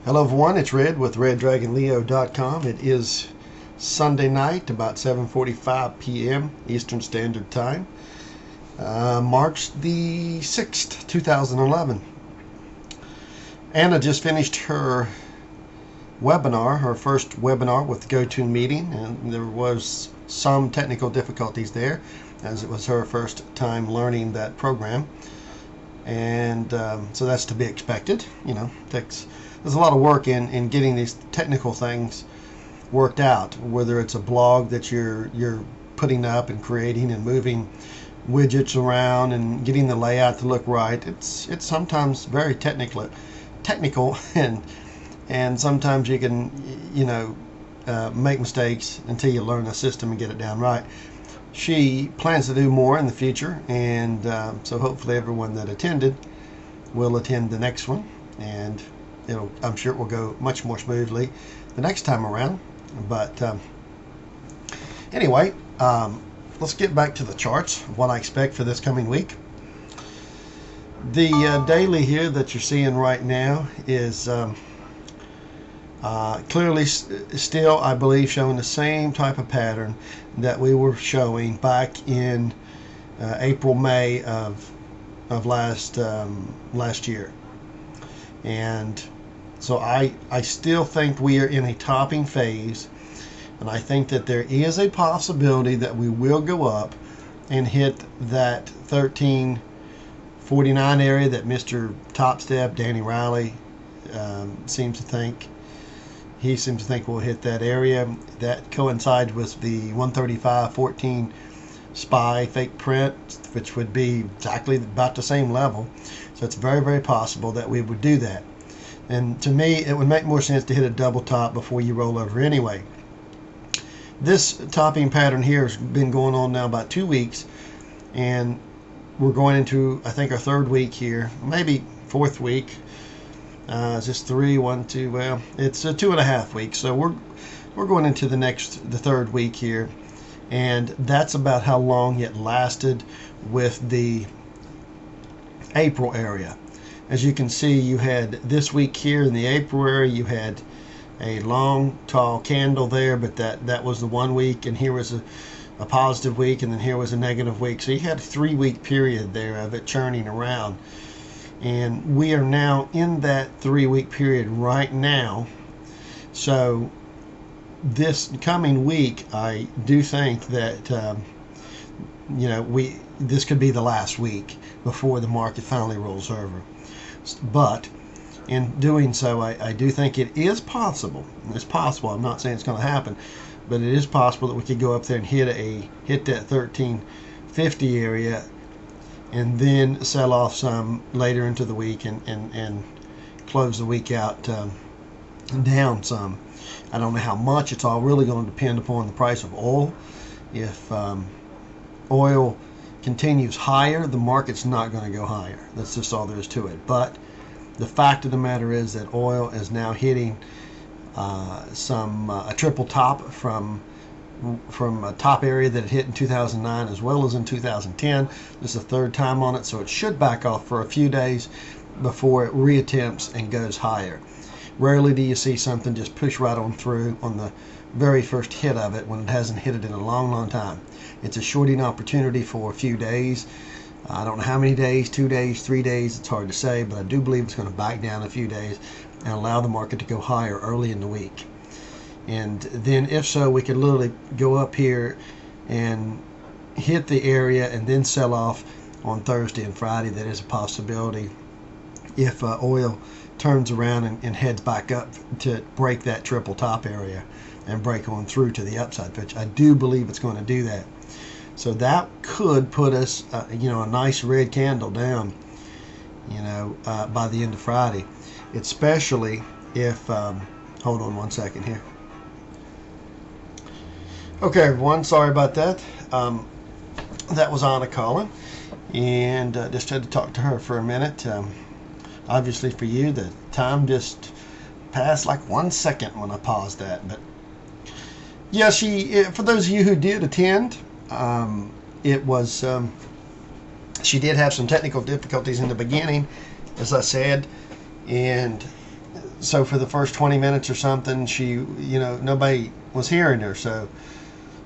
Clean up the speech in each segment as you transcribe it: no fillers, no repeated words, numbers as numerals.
Hello everyone, it's Red with RedDragonLeo.com. It is Sunday night, about 7:45 p.m. Eastern Standard Time, March the 6th, 2011. Anna just finished her webinar, her first webinar with GoToMeeting, and there was some technical difficulties there, as it was her first time learning that program. And so that's to be expected. You know, there's a lot of work in getting these technical things worked out, whether it's a blog that you're putting up and creating and moving widgets around and getting the layout to look right. It's sometimes very technical and sometimes you can make mistakes until you learn the system and get it down right. She plans to do more in the future, and so hopefully everyone that attended will attend the next one, and I'm sure it will go much more smoothly the next time around. But anyway, let's get back to the charts, what I expect for this coming week. The daily here that you're seeing right now is clearly still, I believe, showing the same type of pattern that we were showing back in April, May of last year. And so I still think we are in a topping phase, and I think that there is a possibility that we will go up and hit that 1349 area that Mr. Top Step, Danny Riley, seems to think. He seems to think we'll hit that area. That coincides with the 135.14 SPY fake print, which would be exactly about the same level. So it's very, very possible that we would do that. And to me, it would make more sense to hit a double top before you roll over anyway. This topping pattern here has been going on now about 2 weeks, and we're going into, I think, our third week here, maybe fourth week. It's just 3, 1, 2. Well, it's 2.5 weeks, so we're going into the third week here, and that's about how long it lasted with the April area. As you can see, you had this week here in the April area, you had a long, tall candle there, but that was the 1 week, and here was a positive week, and then here was a negative week. So you had a 3-week period there of it churning around. And we are now in that 3-week period right now. So this coming week, I do think that this could be the last week before the market finally rolls over. But in doing so, I do think it is possible. It's possible. I'm not saying it's going to happen, but it is possible that we could go up there and hit that 1350 area, and then sell off some later into the week and close the week out down some. I don't know how much. It's all really going to depend upon the price of oil. If oil continues higher, the market's not going to go higher. That's just all there is to it. But the fact of the matter is that oil is now hitting a triple top from a top area that it hit in 2009 as well as in 2010. This is the third time on it, so it should back off for a few days before it reattempts and goes higher. Rarely do you see something just push right on through on the very first hit of it when it hasn't hit it in a long, long time. It's a shorting opportunity for a few days. I don't know how many days, 2 days, 3 days, it's hard to say, but I do believe it's going to back down a few days and allow the market to go higher early in the week. And then if so, we could literally go up here and hit the area and then sell off on Thursday and Friday. That is a possibility if oil turns around and heads back up to break that triple top area and break on through to the upside, which I do believe it's going to do that. So that could put us, a nice red candle down, by the end of Friday, especially if, hold on 1 second here. Okay, everyone, sorry about that. That was Anna calling, and just had to talk to her for a minute. Obviously for you, the time just passed like 1 second when I paused that. But yeah, for those of you who did attend, it was she did have some technical difficulties in the beginning, as I said, and so for the first 20 minutes or something, she, nobody was hearing her.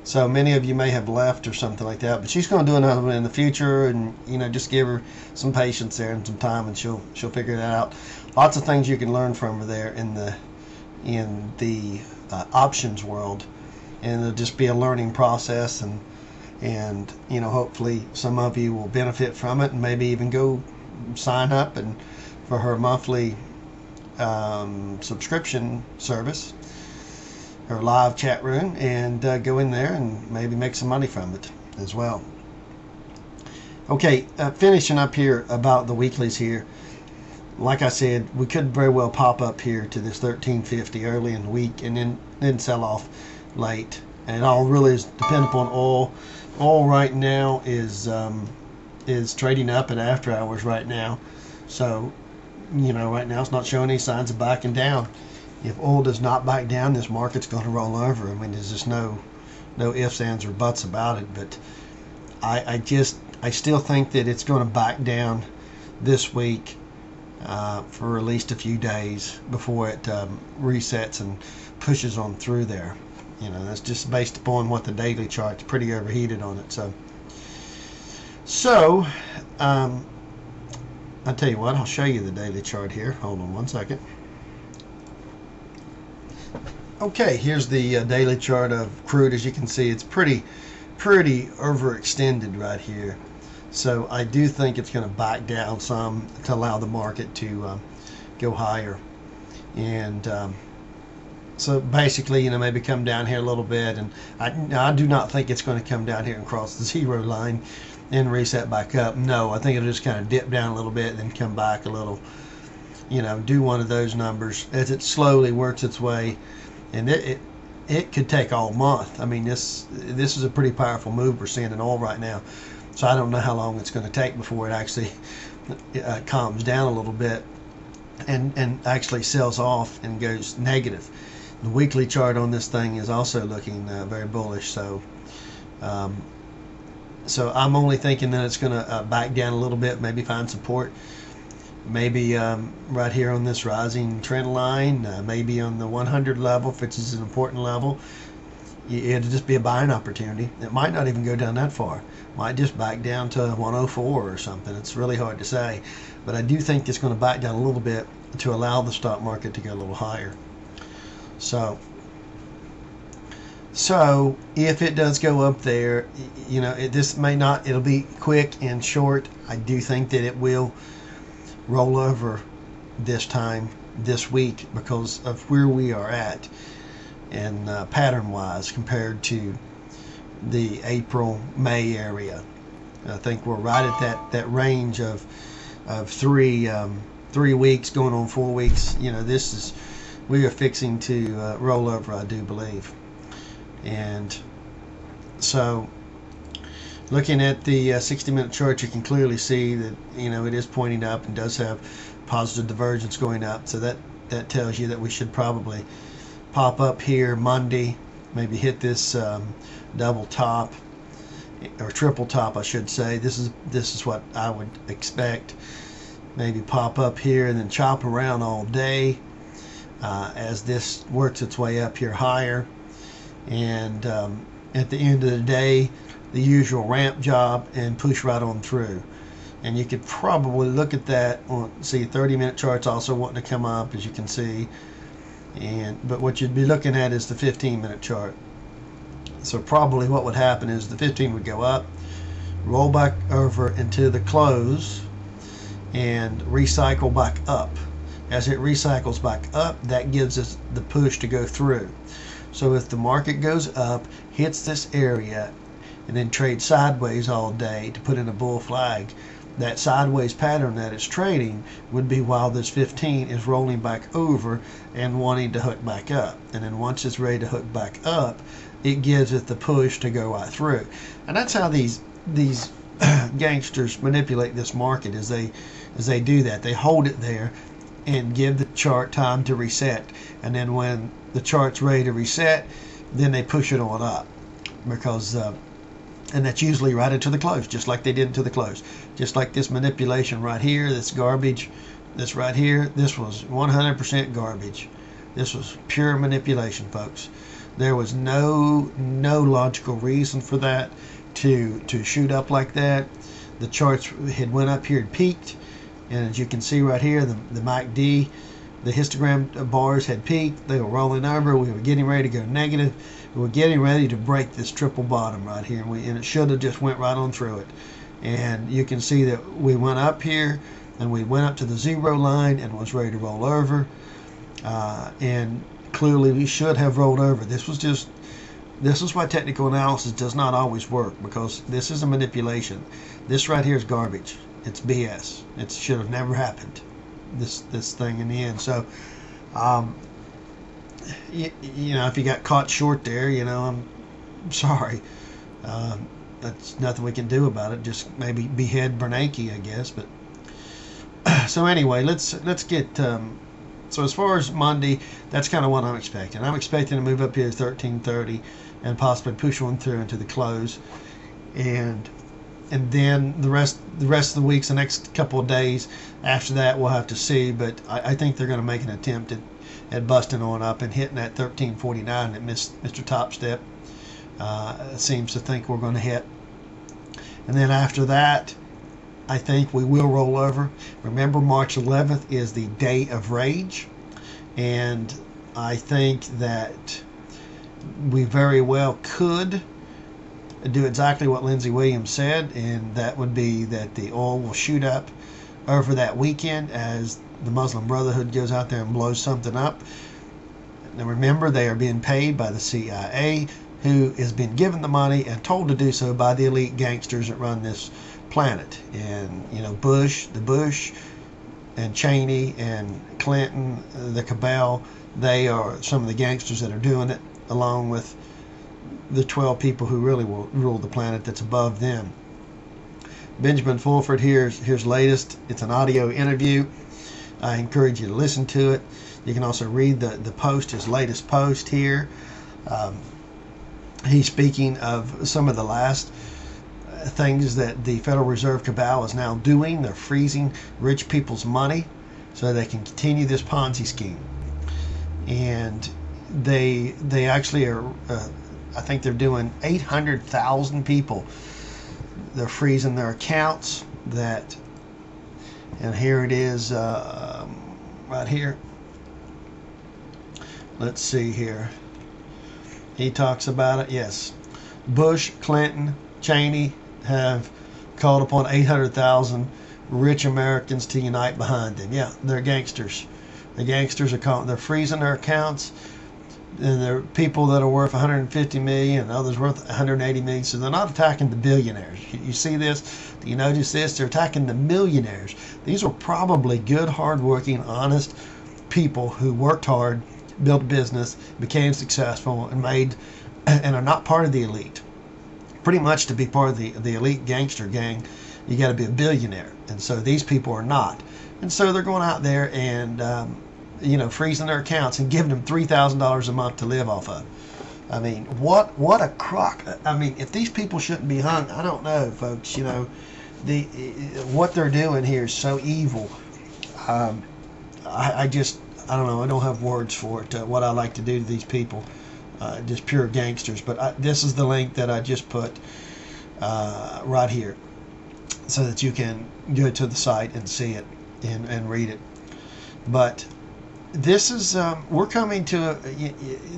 So many of you may have left or something like that. But she's going to do another one in the future, and just give her some patience there and some time, and she'll figure that out. Lots of things you can learn from her there in the options world, and it'll just be a learning process, and hopefully some of you will benefit from it, and maybe even go sign up and for her monthly subscription service, her live chat room, and go in there and maybe make some money from it as well. Okay, finishing up here about the weeklies here. Like I said, we could very well pop up here to this 1350 early in the week, and then sell off late. And it all really is dependent upon oil. Oil right now is trading up at after hours right now. So, right now it's not showing any signs of backing down. If oil does not back down, this market's going to roll over. I mean, there's just no ifs, ands, or buts about it. But I still think that it's going to back down this week for at least a few days before it resets and pushes on through there. That's just based upon what the daily chart's pretty overheated on it. So I'll tell you what, I'll show you the daily chart here. Hold on one second. Okay, here's the daily chart of crude. As you can see, it's pretty overextended right here. So I do think it's going to back down some to allow the market to go higher. And so basically, maybe come down here a little bit. And I do not think it's going to come down here and cross the zero line and reset back up. No, I think it'll just kind of dip down a little bit and then come back a little, do one of those numbers as it slowly works its way. And it could take all month. I mean, this is a pretty powerful move we're seeing in oil right now. So I don't know how long it's going to take before it actually calms down a little bit and actually sells off and goes negative. The weekly chart on this thing is also looking very bullish. So I'm only thinking that it's going to back down a little bit, maybe find support. Maybe right here on this rising trend line, maybe on the 100 level, which is an important level. It'll just be a buying opportunity. It might not even go down that far. It might just back down to 104 or something. It's really hard to say. But I do think it's going to back down a little bit to allow the stock market to go a little higher. So if it does go up there, this may not, it'll be quick and short. I do think that it will roll over this week because of where we are at and pattern wise compared to the April-May area. I think we're right at that range of 3 weeks going on 4 weeks. We are fixing to roll over, I do believe. And so looking at the 60-minute chart, you can clearly see that it is pointing up and does have positive divergence going up. So that tells you that we should probably pop up here Monday, maybe hit this double top or triple top, I should say. This is what I would expect. Maybe pop up here and then chop around all day as this works its way up here higher. And at the end of the day, the usual ramp job and push right on through. And you could probably look at that on, see 30-minute charts also wanting to come up, as you can see. But what you'd be looking at is the 15-minute chart. So probably what would happen is the 15 would go up, roll back over into the close, and recycle back up. As it recycles back up, that gives us the push to go through. So if the market goes up, hits this area, and then trades sideways all day to put in a bull flag, that sideways pattern that it's trading would be while this 15 is rolling back over and wanting to hook back up. And then once it's ready to hook back up, it gives it the push to go right through. And that's how these gangsters manipulate this market, as they do that. They hold it there and give the chart time to reset. And then when the chart's ready to reset, then they push it on up. Because and that's usually right into the close, just like they did into the close. Just like this manipulation right here, this garbage This right here, this was 100% garbage. This was pure manipulation, folks. There was no logical reason for that to shoot up like that. The charts had went up here and peaked, and as you can see right here, the MACD, the histogram bars had peaked. They were rolling over. We were getting ready to go negative. We were getting ready to break this triple bottom right here, and it should have just went right on through it. And you can see that we went up here, and we went up to the 0 line and was ready to roll over. And clearly we should have rolled over. This is why technical analysis does not always work, because this is a manipulation. This right here is garbage. It's BS. It should have never happened, this thing in the end. So you know, if you got caught short there, you know, I'm sorry. That's nothing we can do about it. Just maybe behead Bernanke, I guess. But so anyway, let's get so as far as Monday, that's kind of what I'm expecting. I'm expecting to move up here to 1330 and possibly push on through into the close, and then the rest of the weeks, the next couple of days after that, we'll have to see. But I think they're going to make an attempt at busting on up and hitting that 1349 that Mr. Top Step seems to think we're going to hit. And then after that, I think we will roll over. Remember, March 11th is the day of rage, and I think that we very well could do exactly what Lindsey Williams said, and that would be that the oil will shoot up over that weekend as the Muslim Brotherhood goes out there and blows something up. Now remember, they are being paid by the CIA, who has been given the money and told to do so by the elite gangsters that run this planet. And you know, Bush and Cheney and Clinton, the cabal, they are some of the gangsters that are doing it, along with the 12 people who really will rule the planet that's above them. Benjamin Fulford here's latest. It's an audio interview. I encourage you to listen to it. You can also read the post, his latest post here. He's speaking of some of the last things that the Federal Reserve cabal is now doing. They're freezing rich people's money so they can continue this Ponzi scheme. And they actually are, I think they're doing 800,000 people. They're freezing their accounts. And here it is, right here. Let's see here. He talks about it. Yes, Bush, Clinton, Cheney have called upon 800,000 rich Americans to unite behind them. Yeah, they're gangsters. The gangsters are they're freezing their accounts. And there are people that are worth 150 million and others worth 180 million. So they're not attacking the billionaires. You see this? Do you notice this? They're attacking the millionaires. These are probably good, hardworking, honest people who worked hard, built a business, became successful, and are not part of the elite. Pretty much to be part of the elite gangster gang, you got to be a billionaire. And so these people are not. And so they're going out there and you know, freezing their accounts and giving them $3,000 a month to live off of. I mean, what a crock. I mean, if these people shouldn't be hung, I don't know, folks. You know, what they're doing here is so evil. I don't know. I don't have words for it. What I like to do to these people, just pure gangsters. But this is the link that I just put right here, so that you can go to the site and see it and read it. But this is we're coming to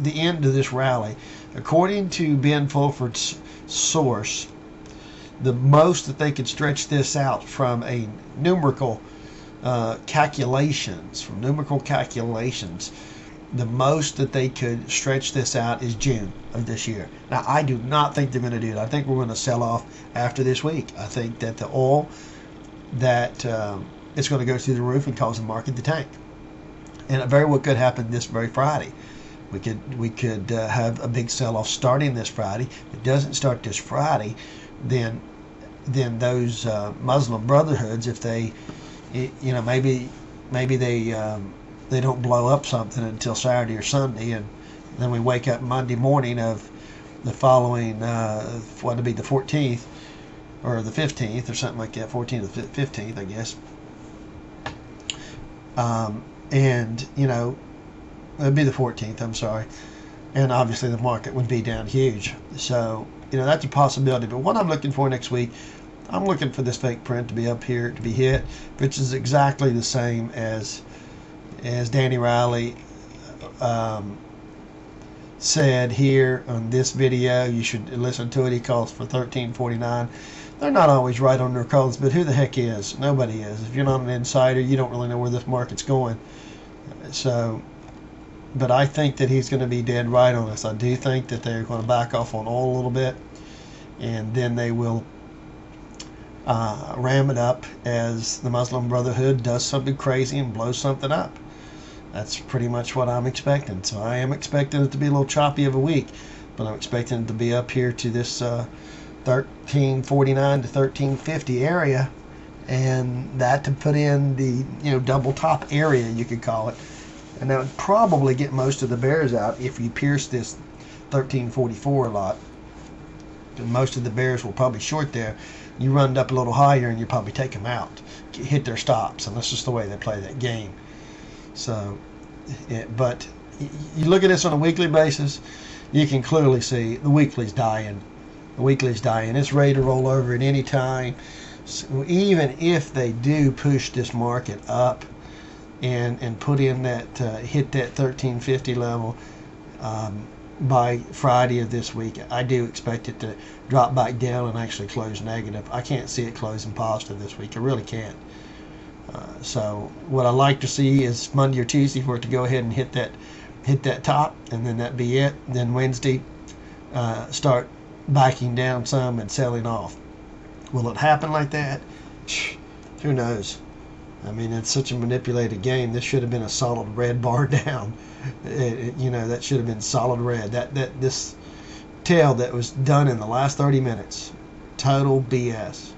the end of this rally. According to Ben Fulford's source, the most that they could stretch this out from a numerical calculations, the most that they could stretch this out is June of this year. Now, I do not think they're going to do it. I think we're going to sell off after this week. I think that the oil, that it's going to go through the roof and cause the market to tank. And it very well could happen this very Friday. We could have a big sell-off starting this Friday. If it doesn't start this Friday, then those Muslim Brotherhoods, if they, you know, maybe they don't blow up something until Saturday or Sunday, and then we wake up Monday morning of the following, what would be the 14th or the 15th or something like that, 14th or 15th, I guess. And, it'd be the 14th, I'm sorry. And obviously the market would be down huge. So, that's a possibility. But what I'm looking for next week, I'm looking for this fake print to be up here, to be hit, which is exactly the same as Danny Riley said here on this video. You should listen to it. He calls for 1349. They're not always right on their calls, but who the heck is? Nobody is. If you're not an insider, you don't really know where this market's going. So, but I think that he's going to be dead right on this. I do think that they're going to back off on oil a little bit, and then they will ram it up as the Muslim Brotherhood does something crazy and blows something up. That's pretty much what I'm expecting. So I am expecting it to be a little choppy of a week, but I'm expecting it to be up here to this 1349 to 1350 area, and that to put in the double top area, you could call it. And that would probably get most of the bears out if you pierce this 1344 a lot. And most of the bears will probably short there. You run it up a little higher and you probably take them out, hit their stops, and that's just the way they play that game. So, but you look at this on a weekly basis, you can clearly see the weekly's dying. The weekly's dying. It's ready to roll over at any time. So even if they do push this market up and put in that hit that 1350 level by Friday of this week, I do expect it to drop back down and actually close negative. I can't see it closing positive this week. I really can't. So what I like to see is Monday or Tuesday for it to go ahead and hit that top, and then that be it. Then Wednesday start backing down some and selling off. Will it happen like that? Who knows? I mean, it's such a manipulated game. This should have been a solid red bar down. That should have been solid red. This tail that was done in the last 30 minutes, total BS.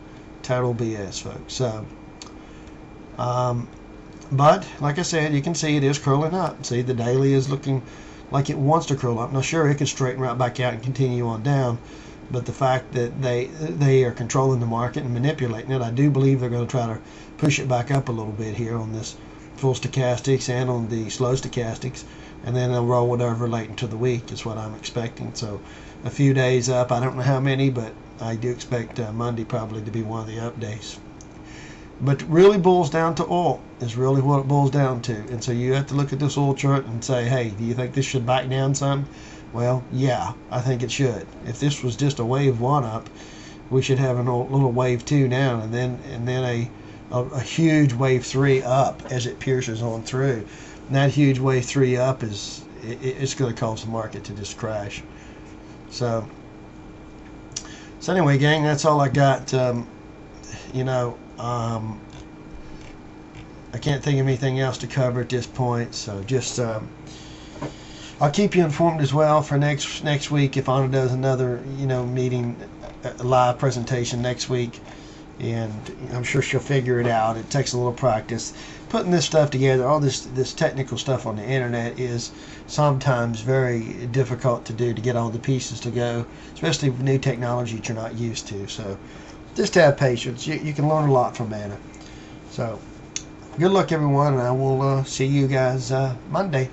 Total BS, folks. So, but like I said, you can see it is curling up. See, the daily is looking like it wants to curl up. Now, sure, it could straighten right back out and continue on down, but the fact that they are controlling the market and manipulating it, I do believe they're going to try to push it back up a little bit here on this full stochastics and on the slow stochastics, and then they'll roll it over late into the week is what I'm expecting. So a few days up. I don't know how many, but I do expect Monday probably to be one of the up days. But it really boils down to oil is really what it boils down to. And so you have to look at this oil chart and say, hey, do you think this should back down some? Well, yeah, I think it should. If this was just a wave one up, we should have a little wave two down, and then a huge wave three up as it pierces on through. And that huge wave three up it's going to cause the market to just crash. So anyway, gang, that's all I got. I can't think of anything else to cover at this point. So just I'll keep you informed as well for next week if Anna does another meeting, a live presentation next week, and I'm sure she'll figure it out. It takes a little practice putting this stuff together. All this technical stuff on the internet is sometimes very difficult to do, to get all the pieces to go, especially with new technology that you're not used to. So just have patience. You can learn a lot from Anna. So good luck, everyone, and I will see you guys Monday.